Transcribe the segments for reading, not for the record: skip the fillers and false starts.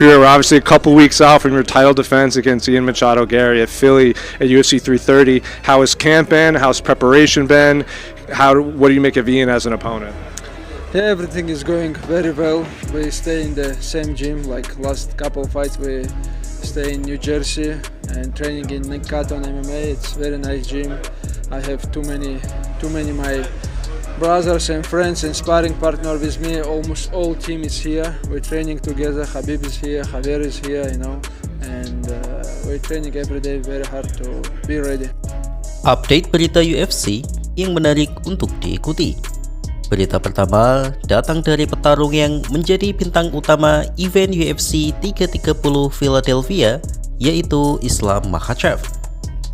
We're obviously a couple weeks out from your title defense against Ian Machado Gary at Philly at UFC 330. How has camp been? How's preparation been? What do you make of Ian as an opponent? Yeah, everything is going very well. We stay in the same gym like last couple of fights. We stay in New Jersey and training in Nakaton MMA. It's very nice gym. I have too many my brothers and friends and sparring partner with me. Almost all team is here. We're training together. Habib is here, Javier is here, and we're training every day very hard to be ready. Update berita UFC yang menarik untuk diikuti. Berita pertama datang dari petarung yang menjadi bintang utama event UFC 330 Philadelphia, yaitu Islam Makhachev.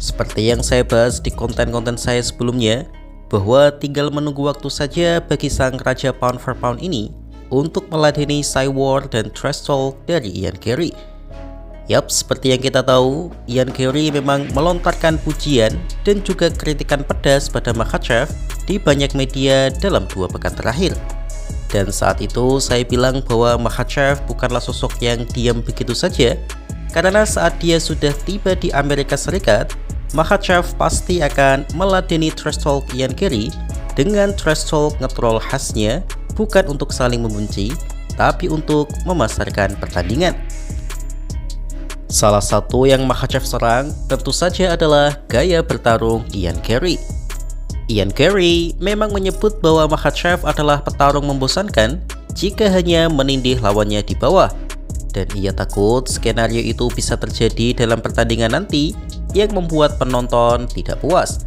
Seperti yang saya bahas di konten-konten saya sebelumnya, bahwa tinggal menunggu waktu saja bagi sang raja pound for pound ini untuk meladeni Cywar dan trash talk dari Ian Garry. Yap, seperti yang kita tahu, Ian Garry memang melontarkan pujian dan juga kritikan pedas pada Makhachev di banyak media dalam 2 pekan terakhir. Dan saat itu saya bilang bahwa Makhachev bukanlah sosok yang diam begitu saja, karena saat dia sudah tiba di Amerika Serikat, Makhachev pasti akan meladeni trash talk Ian Garry dengan trash talk ngetrol khasnya, bukan untuk saling membenci, tapi untuk memasarkan pertandingan. Salah satu yang Makhachev serang tentu saja adalah gaya bertarung Ian Garry. Ian Garry memang menyebut bahwa Makhachev adalah petarung membosankan jika hanya menindih lawannya di bawah, dan ia takut skenario itu bisa terjadi dalam pertandingan nanti yang membuat penonton tidak puas.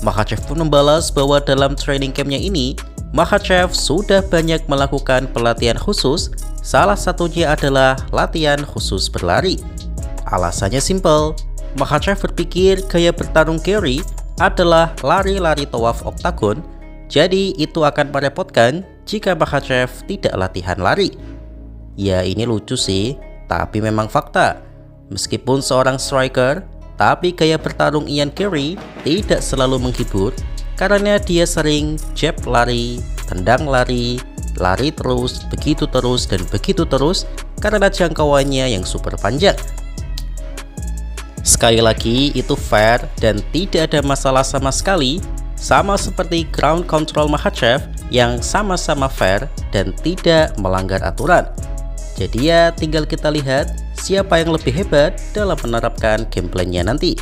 Makhachev pun membalas bahwa dalam training campnya ini, Makhachev sudah banyak melakukan pelatihan khusus, salah satunya adalah latihan khusus berlari. Alasannya simpel, Makhachev berpikir gaya bertarung Garry adalah lari-lari tawaf oktagon, jadi itu akan merepotkan jika Makhachev tidak latihan lari. Ya, ini lucu sih, tapi memang fakta. Meskipun seorang striker, tapi gaya bertarung Ian Garry tidak selalu menghibur karena dia sering jab lari, tendang lari, lari terus, begitu terus karena jangkauannya yang super panjang. Sekali lagi, itu fair dan tidak ada masalah sama sekali, sama seperti ground control Makhachev yang sama-sama fair dan tidak melanggar aturan. Jadi ya, tinggal kita lihat siapa yang lebih hebat dalam menerapkan game plan-nya nanti.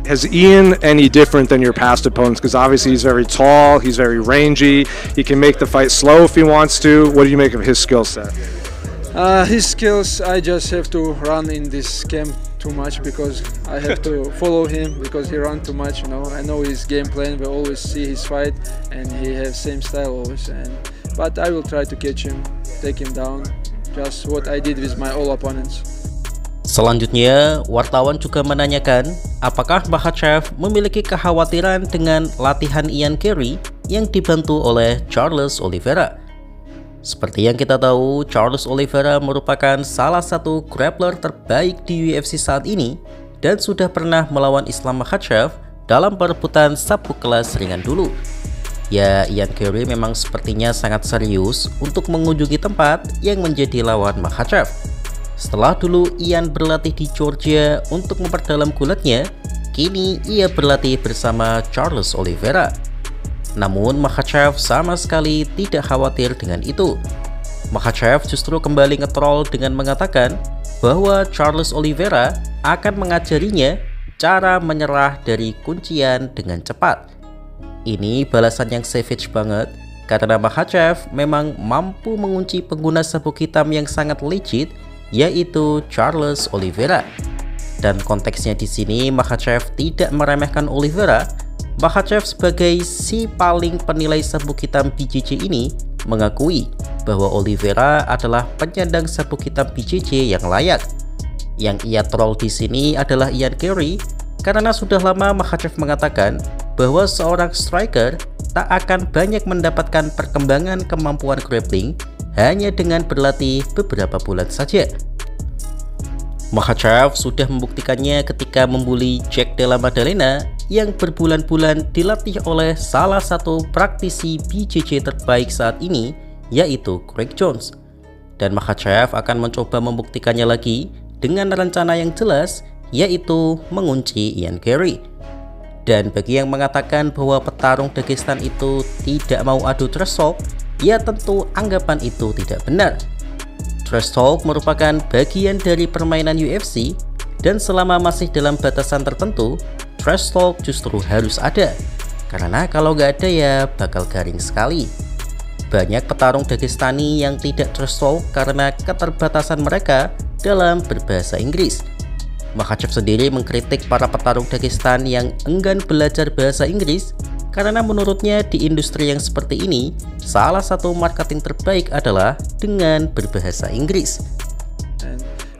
Has Ian any different than your past opponents? Because obviously he's very tall, he's very rangy, he can make the fight slow if he wants to. What do you make of his skill set? His skills, I just have to run in this camp too much because I have to follow him because he runs too much. I know his game plan. We always see his fight, and he has same style always. But I will try to catch him, take him down. Just what I did with my all opponents. Selanjutnya, wartawan juga menanyakan apakah Makhachev memiliki kekhawatiran dengan latihan Ian Garry yang dibantu oleh Charles Oliveira. Seperti yang kita tahu, Charles Oliveira merupakan salah satu grappler terbaik di UFC saat ini dan sudah pernah melawan Islam Makhachev dalam perebutan sabuk kelas ringan dulu. Ya, Ian Garry memang sepertinya sangat serius untuk mengunjungi tempat yang menjadi lawan Makhachev. Setelah dulu Ian berlatih di Georgia untuk memperdalam gulatnya, kini ia berlatih bersama Charles Oliveira. Namun Makhachev sama sekali tidak khawatir dengan itu. Makhachev justru kembali ngetrol dengan mengatakan bahwa Charles Oliveira akan mengajarinya cara menyerah dari kuncian dengan cepat. Ini balasan yang savage banget karena Makhachev memang mampu mengunci pengguna sabuk hitam yang sangat legit, yaitu Charles Oliveira. Dan konteksnya di sini Makhachev tidak meremehkan Oliveira. Makhachev sebagai si paling penilai sabuk hitam BJJ ini mengakui bahwa Oliveira adalah penyandang sabuk hitam BJJ yang layak. Yang ia troll di sini adalah Ian Garry karena sudah lama Makhachev mengatakan bahwa seorang striker tak akan banyak mendapatkan perkembangan kemampuan grappling hanya dengan berlatih beberapa bulan saja. Makhachev sudah membuktikannya ketika membuli Jack Della Maddalena yang berbulan-bulan dilatih oleh salah satu praktisi BJJ terbaik saat ini, yaitu Craig Jones. dan Makhachev akan mencoba membuktikannya lagi dengan rencana yang jelas, yaitu mengunci Ian Garry. Dan bagi yang mengatakan bahwa petarung Dagestan itu tidak mau adu trash talk, ya tentu anggapan itu tidak benar. Trash talk merupakan bagian dari permainan UFC, dan selama masih dalam batasan tertentu, trash talk justru harus ada. Karena kalau nggak ada ya bakal garing sekali. Banyak petarung Dagestani yang tidak trash talk karena keterbatasan mereka dalam berbahasa Inggris. Makhachev sendiri mengkritik para petarung Dagestan yang enggan belajar bahasa Inggris karena menurutnya di industri yang seperti ini, salah satu marketing terbaik adalah dengan berbahasa Inggris.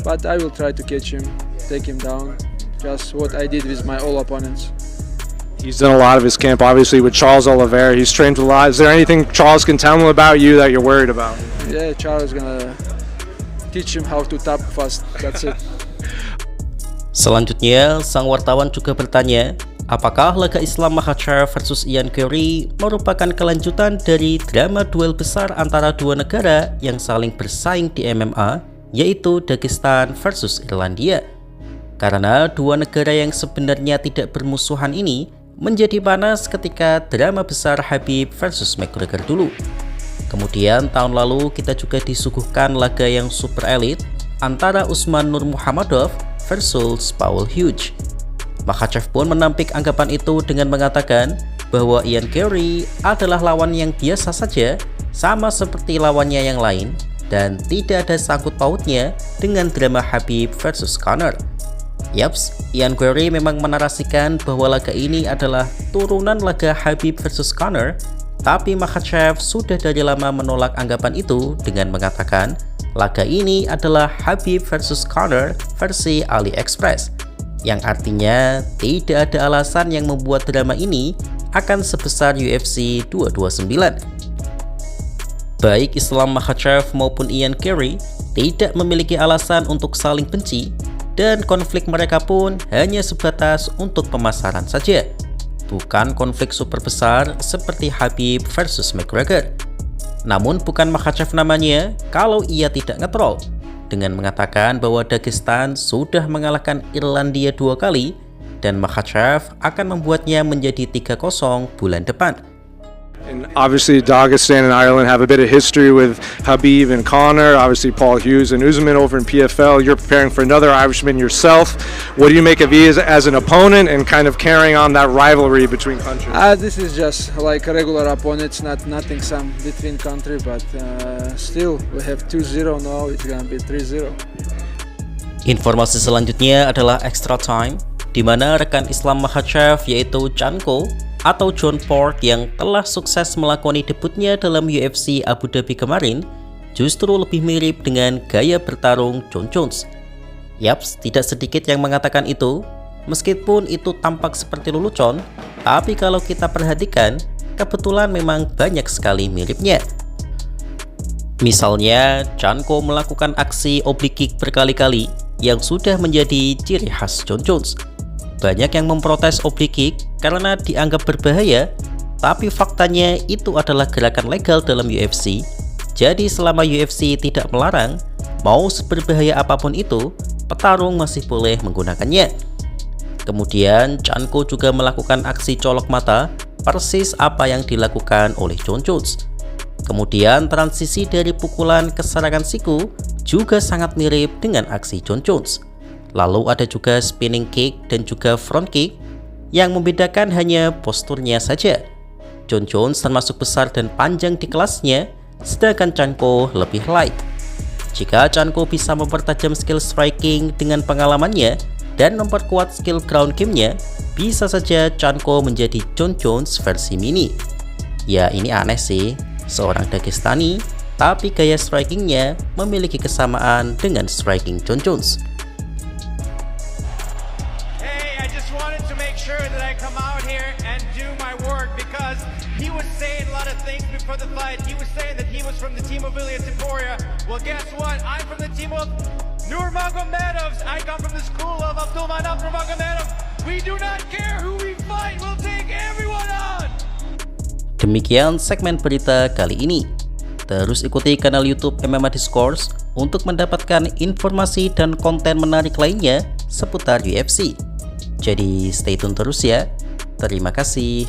But I will try to catch him, take him down, just what I did with my all opponents. He's done a lot of his camp, obviously, with Charles Oliveira. He's trained a lot. Is there anything Charles can tell him about you that you're worried about? Yeah, Charles is gonna teach him how to tap fast. That's it. Selanjutnya, sang wartawan juga bertanya, apakah laga Islam Makhachev versus Ian Garry merupakan kelanjutan dari drama duel besar antara dua negara yang saling bersaing di MMA, yaitu Dagestan versus Irlandia. Karena dua negara yang sebenarnya tidak bermusuhan ini menjadi panas ketika drama besar Khabib versus McGregor dulu. Kemudian tahun lalu kita juga disuguhkan laga yang super elit antara Usman Nurmuhammadov versus Paul Hughes. Makhachev pun menampik anggapan itu dengan mengatakan bahwa Ian Garry adalah lawan yang biasa saja, sama seperti lawannya yang lain, dan tidak ada sangkut pautnya dengan drama Khabib versus Conor. Yaps, Ian Garry memang menarasikan bahwa laga ini adalah turunan laga Khabib versus Conor, tapi Makhachev sudah dari lama menolak anggapan itu dengan mengatakan laga ini adalah Khabib versus Conor versi AliExpress, yang artinya tidak ada alasan yang membuat drama ini akan sebesar UFC 229. Baik Islam Makhachev maupun Ian Garry tidak memiliki alasan untuk saling benci, dan konflik mereka pun hanya sebatas untuk pemasaran saja, bukan konflik super besar seperti Khabib versus McGregor. Namun bukan Makhachev namanya kalau ia tidak ngetrol dengan mengatakan bahwa Dagestan sudah mengalahkan Irlandia 2 kali dan Makhachev akan membuatnya menjadi 3-0 bulan depan. And obviously Dagestan and Ireland have a bit of history with Khabib and Conor, obviously Paul Hughes and Usman over in PFL. You're preparing for another Irishman yourself. What do you make of he as an opponent and kind of carrying on that rivalry between countries? This is just like a regular opponent, nothing some between country, but still we have 2-0 now, it's gonna be 3-0. Informasi selanjutnya adalah extra time, di mana rekan Islam Makhachev yaitu Chanko atau John Ford yang telah sukses melakoni debutnya dalam UFC Abu Dhabi kemarin justru lebih mirip dengan gaya bertarung Jon Jones. Yaps, tidak sedikit yang mengatakan itu, meskipun itu tampak seperti lelucon, tapi kalau kita perhatikan, kebetulan memang banyak sekali miripnya. Misalnya, Chanko melakukan aksi oblique kick berkali-kali yang sudah menjadi ciri khas Jon Jones. Banyak yang memprotes oblique kick karena dianggap berbahaya, tapi faktanya itu adalah gerakan legal dalam UFC. Jadi selama UFC tidak melarang, mau seberbahaya apapun itu, petarung masih boleh menggunakannya. Kemudian Chanko juga melakukan aksi colok mata, persis apa yang dilakukan oleh Jon Jones. Kemudian transisi dari pukulan ke serangan siku juga sangat mirip dengan aksi Jon Jones. Lalu ada juga spinning kick dan juga front kick, yang membedakan hanya posturnya saja. Jon Jones termasuk besar dan panjang di kelasnya, sedangkan Chanko lebih light. Jika Chanko bisa mempertajam skill striking dengan pengalamannya dan memperkuat skill ground game-nya, bisa saja Chanko menjadi Jon Jones versi mini. Ya ini aneh sih, seorang Dagestani, tapi gaya strikingnya memiliki kesamaan dengan striking Jon Jones. For the fight, he was saying that he was from the team of Ilia Topuria. Well, guess what? I'm from the team of Nurmagomedov. I come from the school of Abdulmanap Nurmagomedov. We do not care who we fight. We'll take everyone on. Demikian segmen berita kali ini. Terus ikuti kanal YouTube MMA Discourse untuk mendapatkan informasi dan konten menarik lainnya seputar UFC. Jadi stay tune terus ya. Terima kasih.